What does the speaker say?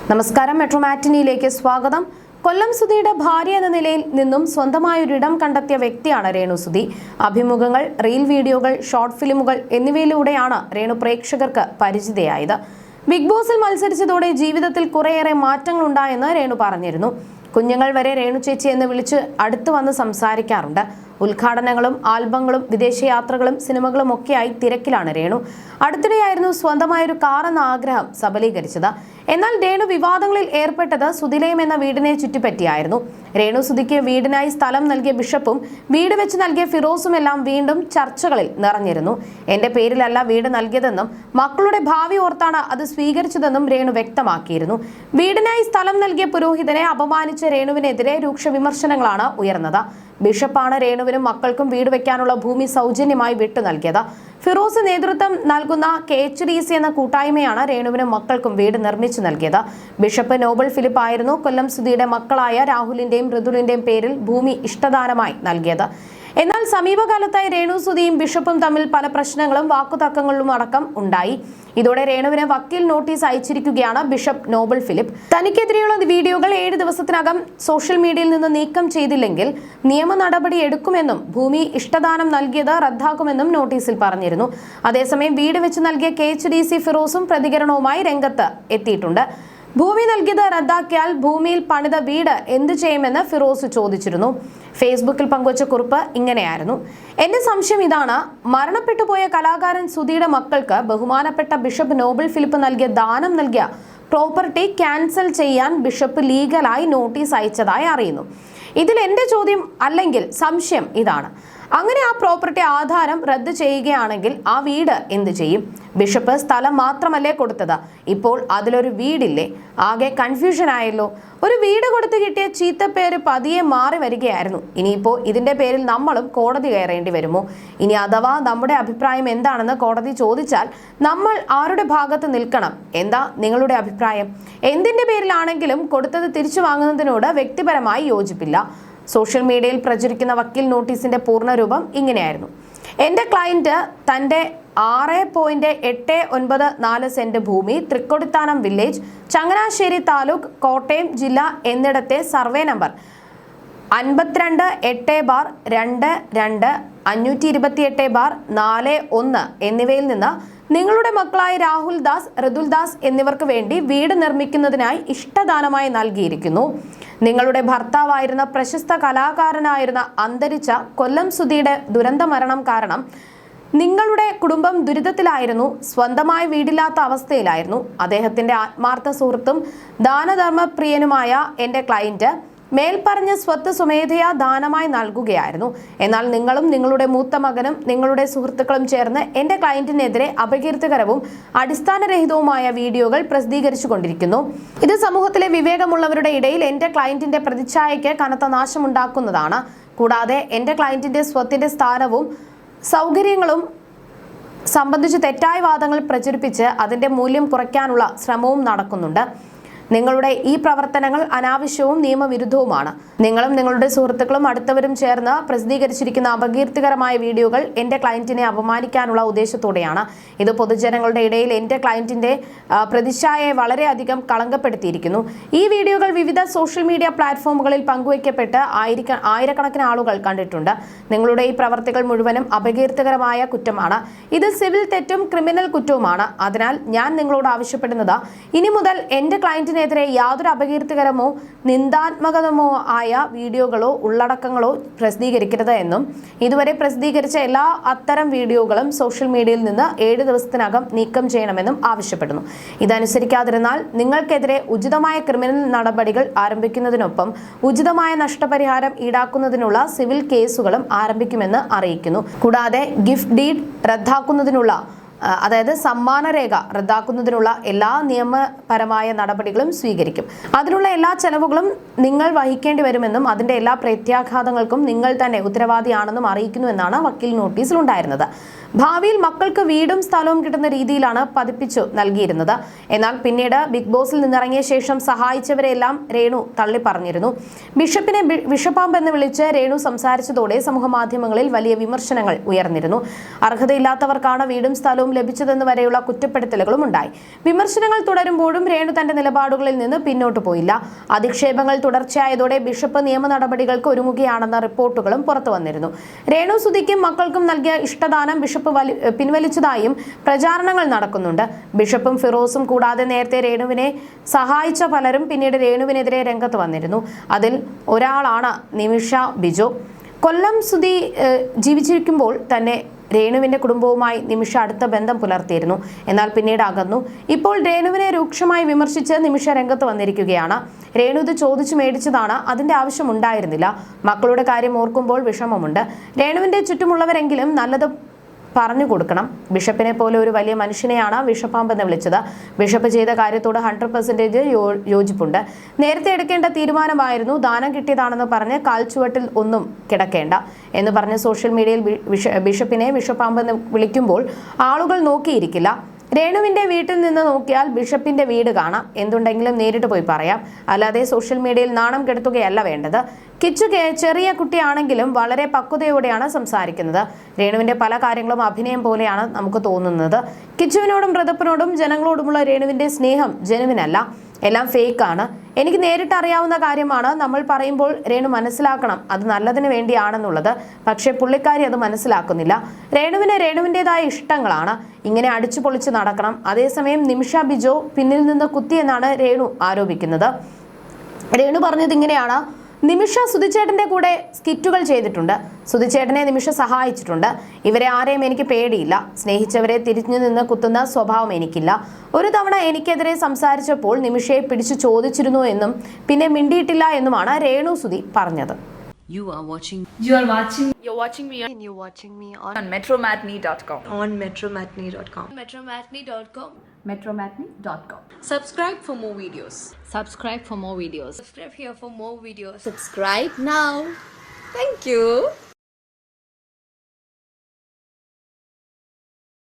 നമസ്കാരം, മെട്രോ മാറ്റിനിയിലേക്ക് സ്വാഗതം. കൊല്ലം സുധിയുടെ ഭാര്യ എന്ന നിലയിൽ നിന്നും സ്വന്തമായൊരിടം കണ്ടെത്തിയ വ്യക്തിയാണ് രേണു സുധി. അഭിമുഖങ്ങൾ, റീൽ വീഡിയോകൾ, ഷോർട്ട് ഫിലിമുകൾ എന്നിവയിലൂടെയാണ് രേണു പ്രേക്ഷകർക്ക് പരിചിതയായത്. ബിഗ് ബോസിൽ മത്സരിച്ചതോടെ ജീവിതത്തിൽ കുറേയേറെ മാറ്റങ്ങൾ ഉണ്ടായെന്ന് രേണു പറഞ്ഞിരുന്നു. കുഞ്ഞുങ്ങൾ വരെ രേണു ചേച്ചി എന്ന് വിളിച്ച് അടുത്തു വന്ന് സംസാരിക്കാറുണ്ട്. ഉദ്ഘാടനങ്ങളും ആൽബങ്ങളും വിദേശയാത്രകളും സിനിമകളും ഒക്കെയായി തിരക്കിലാണ് രേണു. അടുത്തിടെയായിരുന്നു സ്വന്തമായൊരു കാർ എന്ന ആഗ്രഹം സബലീകരിച്ചത്. എന്നാൽ രേണു വിവാദങ്ങളിൽ ഏർപ്പെട്ടത് സുധിലയം എന്ന വീടിനെ ചുറ്റിപ്പറ്റിയായിരുന്നു. രേണു സുധിക്ക് വീടിനായി സ്ഥലം നൽകിയ ബിഷപ്പും വീട് വെച്ച് നൽകിയ ഫിറോസും എല്ലാം വീണ്ടും ചർച്ചകളിൽ നിറഞ്ഞിരുന്നു. എന്റെ പേരിലല്ല വീട് നൽകിയതെന്നും മക്കളുടെ ഭാവി ഓർത്താണ് അത് സ്വീകരിച്ചതെന്നും രേണു വ്യക്തമാക്കിയിരുന്നു. വീടിനായി സ്ഥലം നൽകിയ പുരോഹിതനെ അപമാനിച്ച രേണുവിനെതിരെ രൂക്ഷ വിമർശനങ്ങളാണ് ഉയർന്നത്. ബിഷപ്പാണ് രേണുവിനും മക്കൾക്കും വീട് വെക്കാനുള്ള ഭൂമി സൗജന്യമായി വിട്ടു നൽകിയത്. ഫിറോസ് നേതൃത്വം നൽകുന്ന KHDC എന്ന കൂട്ടായ്മയാണ് രേണുവിനും മക്കൾക്കും വീട് നിർമ്മിച്ചു നൽകിയത്. ബിഷപ്പ് നോബൽ ഫിലിപ്പ് ആയിരുന്നു കൊല്ലം സുധിയുടെ മക്കളായ രാഹുലിന്റെയും ഋതുലിന്റെയും പേരിൽ ഭൂമി ഇഷ്ടദാനമായി നൽകിയത്. എന്നാൽ സമീപകാലത്തായി രേണു സുധിയും ബിഷപ്പും തമ്മിൽ പല പ്രശ്നങ്ങളും വാക്കുതർക്കങ്ങളിലും അടക്കം ഉണ്ടായി. ഇതോടെ രേണുവിന് വക്കീൽ നോട്ടീസ് അയച്ചിരിക്കുകയാണ് ബിഷപ്പ് നോബൽ ഫിലിപ്പ്. തനിക്കെതിരെയുള്ള വീഡിയോകൾ 7 ദിവസത്തിനകം സോഷ്യൽ മീഡിയയിൽ നിന്ന് നീക്കം ചെയ്തില്ലെങ്കിൽ നിയമ നടപടി എടുക്കുമെന്നും ഭൂമി ഇഷ്ടദാനം നൽകിയത് റദ്ദാക്കുമെന്നും നോട്ടീസിൽ പറഞ്ഞിരുന്നു. അതേസമയം വീട് വെച്ച് നൽകിയ KHDC ഫിറോസും പ്രതികരണവുമായി രംഗത്ത് എത്തിയിട്ടുണ്ട്. ഭൂമി നൽകിയത് റദ്ദാക്കിയാൽ ഭൂമിയിൽ പണിത വീട് എന്തു ചെയ്യുമെന്ന് ഫിറോസ് ചോദിച്ചിരുന്നു. ഫേസ്ബുക്കിൽ പങ്കുവച്ച കുറിപ്പ് ഇങ്ങനെയായിരുന്നു: എന്റെ സംശയം ഇതാണ്, മരണപ്പെട്ടുപോയ കലാകാരൻ സുധിയുടെ മക്കൾക്ക് ബഹുമാനപ്പെട്ട ബിഷപ്പ് നോബൽ ഫിലിപ്പ് നൽകിയ പ്രോപ്പർട്ടി ക്യാൻസൽ ചെയ്യാൻ ബിഷപ്പ് ലീഗലായി നോട്ടീസ് അയച്ചതായി അറിയുന്നു. ഇതിൽ എന്റെ ചോദ്യം അല്ലെങ്കിൽ സംശയം ഇതാണ്, അങ്ങനെ ആ പ്രോപ്പർട്ടി ആധാരം റദ്ദ് ചെയ്യുകയാണെങ്കിൽ ആ വീട് എന്ത് ചെയ്യും? ബിഷപ്പ് സ്ഥലം മാത്രമല്ലേ കൊടുത്തത്, ഇപ്പോൾ അതിലൊരു വീടില്ലേ? ആകെ കൺഫ്യൂഷൻ ആയല്ലോ. ഒരു വീട് കൊടുത്ത് കിട്ടിയ ചീത്തപ്പേര് പതിയെ മാറി വരികയായിരുന്നു. ഇനിയിപ്പോൾ ഇതിന്റെ പേരിൽ നമ്മളും കോടതി കയറേണ്ടി വരുമോ? ഇനി അഥവാ നമ്മുടെ അഭിപ്രായം എന്താണെന്ന് കോടതി ചോദിച്ചാൽ നമ്മൾ ആരുടെ ഭാഗത്ത് നിൽക്കണം? എന്താ നിങ്ങളുടെ അഭിപ്രായം? എന്തിന്റെ പേരിലാണെങ്കിലും കൊടുത്തത് തിരിച്ചു വാങ്ങുന്നതിനോട് വ്യക്തിപരമായി യോജിപ്പില്ല. സോഷ്യൽ മീഡിയയിൽ പ്രചരിക്കുന്ന വക്കീൽ നോട്ടീസിന്റെ പൂർണ്ണരൂപം ഇങ്ങനെയായിരുന്നു: എന്റെ ക്ലയന്റ് തന്റെ 6.894 സെന്റ് ഭൂമി തൃക്കൊടിത്താനം വില്ലേജ്, ചങ്ങനാശ്ശേരി താലൂക്ക്, കോട്ടയം ജില്ല എന്നിടത്തെ സർവേ നമ്പർ 52/2-2-528/41 എന്നിവയിൽ നിന്ന് നിങ്ങളുടെ മക്കളായ രാഹുൽ ദാസ്, ഋതുൽ ദാസ് എന്നിവർക്ക് വേണ്ടി വീട് നിർമ്മിക്കുന്നതിനായി ഇഷ്ടദാനമായി നൽകിയിരിക്കുന്നു. നിങ്ങളുടെ ഭർത്താവായിരുന്ന പ്രശസ്ത കലാകാരനായിരുന്ന അന്തരിച്ച കൊല്ലം സുധിയുടെ ദുരന്ത മരണം കാരണം നിങ്ങളുടെ കുടുംബം ദുരിതത്തിലായിരുന്നു. സ്വന്തമായി വീടില്ലാത്ത അവസ്ഥയിലായിരുന്നു. അദ്ദേഹത്തിന്റെ ആത്മാർത്ഥ സുഹൃത്തും ദാനധർമ്മപ്രിയനുമായ എന്റെ ക്ലയന്റ് മേൽപ്പറഞ്ഞ സ്വത്ത് സ്വമേധയാ ദാനമായി നൽകുകയായിരുന്നു. എന്നാൽ നിങ്ങളും നിങ്ങളുടെ മൂത്ത മകനും നിങ്ങളുടെ സുഹൃത്തുക്കളും ചേർന്ന് എന്റെ ക്ലയന്റിനെതിരെ അപകീർത്തികരവും അടിസ്ഥാനരഹിതവുമായ വീഡിയോകൾ പ്രസിദ്ധീകരിച്ചുകൊണ്ടിരിക്കുന്നു. ഇത് സമൂഹത്തിലെ വിവേകമുള്ളവരുടെ ഇടയിൽ എന്റെ ക്ലയന്റിന്റെ പ്രതിച്ഛായയ്ക്ക് കനത്ത നാശമുണ്ടാക്കുന്നതാണ്. കൂടാതെ എന്റെ ക്ലയന്റിന്റെ സ്വത്തിന്റെ സ്ഥാനവും സൗകര്യങ്ങളും സംബന്ധിച്ച് തെറ്റായ വാദങ്ങൾ പ്രചരിപ്പിച്ച് അതിന്റെ മൂല്യം കുറയ്ക്കാനുള്ള ശ്രമവും നടക്കുന്നുണ്ട്. നിങ്ങളുടെ ഈ പ്രവർത്തനങ്ങൾ അനാവശ്യവും നിയമവിരുദ്ധവുമാണ്. നിങ്ങളും നിങ്ങളുടെ സുഹൃത്തുക്കളും അടുത്തവരും ചേർന്ന് പ്രസിദ്ധീകരിച്ചിരിക്കുന്ന അപകീർത്തികരമായ വീഡിയോകൾ എന്റെ ക്ലയന്റിനെ അപമാനിക്കാനുള്ള ഉദ്ദേശത്തോടെയാണ്. ഇത് പൊതുജനങ്ങളുടെ ഇടയിൽ എന്റെ ക്ലയന്റിന്റെ പ്രതിച്ഛായയെ വളരെയധികം കളങ്കപ്പെടുത്തിയിരിക്കുന്നു. ഈ വീഡിയോകൾ വിവിധ സോഷ്യൽ മീഡിയ പ്ലാറ്റ്ഫോമുകളിൽ പങ്കുവയ്ക്കപ്പെട്ട് ആയിരക്കണക്കിന് ആളുകൾ കണ്ടിട്ടുണ്ട്. നിങ്ങളുടെ ഈ പ്രവർത്തികൾ മുഴുവനും അപകീർത്തികരമായ കുറ്റമാണ്. ഇത് സിവിൽ തെറ്റും ക്രിമിനൽ കുറ്റവുമാണ്. അതിനാൽ ഞാൻ നിങ്ങളോട് ആവശ്യപ്പെടുന്നത്, ഇനി മുതൽ എന്റെ ക്ലയന്റിനെതിരെ യാതൊരു അപകീർത്തികരമോ നിന്ദാത്മകമോ ആയ വീഡിയോകളോ ഉള്ളടക്കങ്ങളോ പ്രസിദ്ധീകരിക്കരുത് എന്നും ഇതുവരെ പ്രസിദ്ധീകരിച്ച എല്ലാ അത്തരം വീഡിയോകളും സോഷ്യൽ മീഡിയയിൽ നിന്ന് 7 ദിവസത്തിനകം നീക്കം ചെയ്യണമെന്നും ആവശ്യപ്പെടുന്നു. ഇതനുസരിക്കാതിരുന്നാൽ നിങ്ങൾക്കെതിരെ ഉചിതമായ ക്രിമിനൽ നടപടികൾ ആരംഭിക്കുന്നതിനൊപ്പം ഉചിതമായ നഷ്ടപരിഹാരം ഈടാക്കുന്നതിനുള്ള സിവിൽ കേസുകളും ആരംഭിക്കുമെന്ന് അറിയിക്കുന്നു. കൂടാതെ ഗിഫ്റ്റ് ഡീഡ് റദ്ദാക്കുന്നതിനുള്ള അതായത് സമ്മാനരേഖ റദ്ദാക്കുന്നതിനുള്ള എല്ലാ നിയമപരമായ നടപടികളും സ്വീകരിക്കും. അതിനുള്ള എല്ലാ ചെലവുകളും നിങ്ങൾ വഹിക്കേണ്ടി വരുമെന്നും അതിന്റെ എല്ലാ പ്രത്യാഘാതങ്ങൾക്കും നിങ്ങൾ തന്നെ ഉത്തരവാദിയാണെന്നും അറിയിക്കുന്നു എന്നാണ് വക്കീൽ നോട്ടീസിൽ ഉണ്ടായിരുന്നത്. ഭാവിയിൽ മക്കൾക്ക് വീടും സ്ഥലവും കിട്ടുന്ന രീതിയിലാണ് പതിപ്പിച്ചു നൽകിയിരുന്നത്. എന്നാൽ പിന്നീട് ബിഗ് ബോസിൽ നിന്നിറങ്ങിയ ശേഷം സഹായിച്ചവരെല്ലാം രേണു തള്ളി പറഞ്ഞിരുന്നു. ബിഷപ്പിനെ വിഷപ്പാമ്പ് എന്ന് വിളിച്ച് രേണു സംസാരിച്ചതോടെ സമൂഹമാധ്യമങ്ങളിൽ വലിയ വിമർശനങ്ങൾ ഉയർന്നിരുന്നു. അർഹതയില്ലാത്തവർക്കാണ് വീടും സ്ഥലവും ലഭിച്ചതെന്ന് വരെയുള്ള കുറ്റപ്പെടുത്തലുകളും ഉണ്ടായി. വിമർശനങ്ങൾ തുടരുമ്പോഴും രേണു തന്റെ നിലപാടുകളിൽ നിന്ന് പിന്നോട്ടു പോയില്ല. അധിക്ഷേപങ്ങൾ തുടർച്ചയായതോടെ ബിഷപ്പ് നിയമ നടപടികൾക്ക് ഒരുങ്ങുകയാണെന്ന റിപ്പോർട്ടുകളും പുറത്തു വന്നിരുന്നു. രേണു സുധിക്കും മക്കൾക്കും നൽകിയ ഇഷ്ടദാനം ബിഷപ്പ് പിൻവലിച്ചതായും പ്രചാരണങ്ങൾ നടക്കുന്നുണ്ട്. ബിഷപ്പും ഫിറോസും കൂടാതെ നേരത്തെ രേണുവിനെ സഹായിച്ച പലരും പിന്നീട് രേണുവിനെതിരെ രംഗത്ത് വന്നിരുന്നു. അതിൽ ഒരാളാണ് നിമിഷ ബിജോ. കൊല്ലം സുധി ജീവിച്ചിരിക്കുമ്പോൾ തന്നെ രേണുവിന്റെ കുടുംബവുമായി നിമിഷ അടുത്ത ബന്ധം പുലർത്തിയിരുന്നു. എന്നാൽ പിന്നീട് അകന്നു. ഇപ്പോൾ രേണുവിനെ രൂക്ഷമായി വിമർശിച്ച് നിമിഷ രംഗത്ത് വന്നിരിക്കുകയാണ്. രേണു ഇത് ചോദിച്ചു മേടിച്ചതാണ്, അതിന്റെ ആവശ്യമുണ്ടായിരുന്നില്ല. മക്കളുടെ കാര്യം ഓർക്കുമ്പോൾ വിഷമമുണ്ട്. രേണുവിന്റെ ചുറ്റുമുള്ളവരെങ്കിലും നല്ലത് പറഞ്ഞു കൊടുക്കണം. ബിഷപ്പിനെ പോലെ ഒരു വലിയ മനുഷ്യനെയാണ് വിഷപ്പാമ്പ് എന്ന് വിളിച്ചത്. ബിഷപ്പ് ചെയ്ത കാര്യത്തോട് 100% യോജിപ്പുണ്ട്. നേരത്തെ എടുക്കേണ്ട തീരുമാനമായിരുന്നു. ദാനം കിട്ടിയതാണെന്ന് പറഞ്ഞ് കാൽച്ചുവട്ടിൽ ഒന്നും കിടക്കേണ്ട എന്ന് പറഞ്ഞ് സോഷ്യൽ മീഡിയയിൽ ബിഷപ്പിനെ വിഷപ്പാമ്പ് എന്ന് വിളിക്കുമ്പോൾ ആളുകൾ നോക്കിയിരിക്കില്ല. രേണുവിന്റെ വീട്ടിൽ നിന്ന് നോക്കിയാൽ ബിഷപ്പിന്റെ വീട് കാണാം. എന്തുണ്ടെങ്കിലും നേരിട്ട് പോയി പറയാം. അല്ലാതെ സോഷ്യൽ മീഡിയയിൽ നാണം കെടുത്തുകയല്ല വേണ്ടത്. കിച്ചു ചെറിയ കുട്ടിയാണെങ്കിലും വളരെ പക്വതയോടെയാണ് സംസാരിക്കുന്നത്. രേണുവിന്റെ പല കാര്യങ്ങളും അഭിനയം പോലെയാണ് നമുക്ക് തോന്നുന്നത്. കിച്ചുവിനോടും ഋതപ്പനോടും ജനങ്ങളോടുമുള്ള രേണുവിന്റെ സ്നേഹം ജനുവിനല്ല, എല്ലാം ഫേക്കാണ്. എനിക്ക് നേരിട്ട് അറിയാവുന്ന കാര്യമാണ്. നമ്മൾ പറയുമ്പോൾ രേണു മനസ്സിലാക്കണം അത് നല്ലതിന് വേണ്ടിയാണെന്നുള്ളത്. പക്ഷേ പുള്ളിക്കാരി അത് മനസ്സിലാക്കുന്നില്ല. രേണുവിന് രേണുവിൻ്റെതായ ഇഷ്ടങ്ങളാണ്. ഇങ്ങനെ അടിച്ചു പൊളിച്ച് നടക്കണം. അതേസമയം നിമിഷ ബിജോ പിന്നിൽ നിന്ന് കുത്തിയെന്നാണ് രേണു ആരോപിക്കുന്നത്. രേണു പറഞ്ഞത് ഇങ്ങനെയാണ്: നിമിഷ സുധിച്ചേട്ടന്റെ കൂടെ സ്കിറ്റുകൾ ചെയ്തിട്ടുണ്ട്. സുധിച്ചേട്ടനെ നിമിഷ സഹായിച്ചിട്ടുണ്ട്. ഇവരെ ആരെയും എനിക്ക് പേടിയില്ല. സ്നേഹിച്ചവരെ തിരിഞ്ഞു നിന്ന് കുത്തുന്ന സ്വഭാവം എനിക്കില്ല. ഒരു തവണ എനിക്കെതിരെ സംസാരിച്ചപ്പോൾ നിമിഷയെ പിടിച്ചു ചോദിച്ചിരുന്നു എന്നും പിന്നെ മിണ്ടിയിട്ടില്ല എന്നുമാണ് രേണു സുധി പറഞ്ഞത്. You're watching me on metromatney.com. metromatney.com. Subscribe for more videos. Subscribe for more videos. Subscribe here for more videos. Subscribe now. Thank you.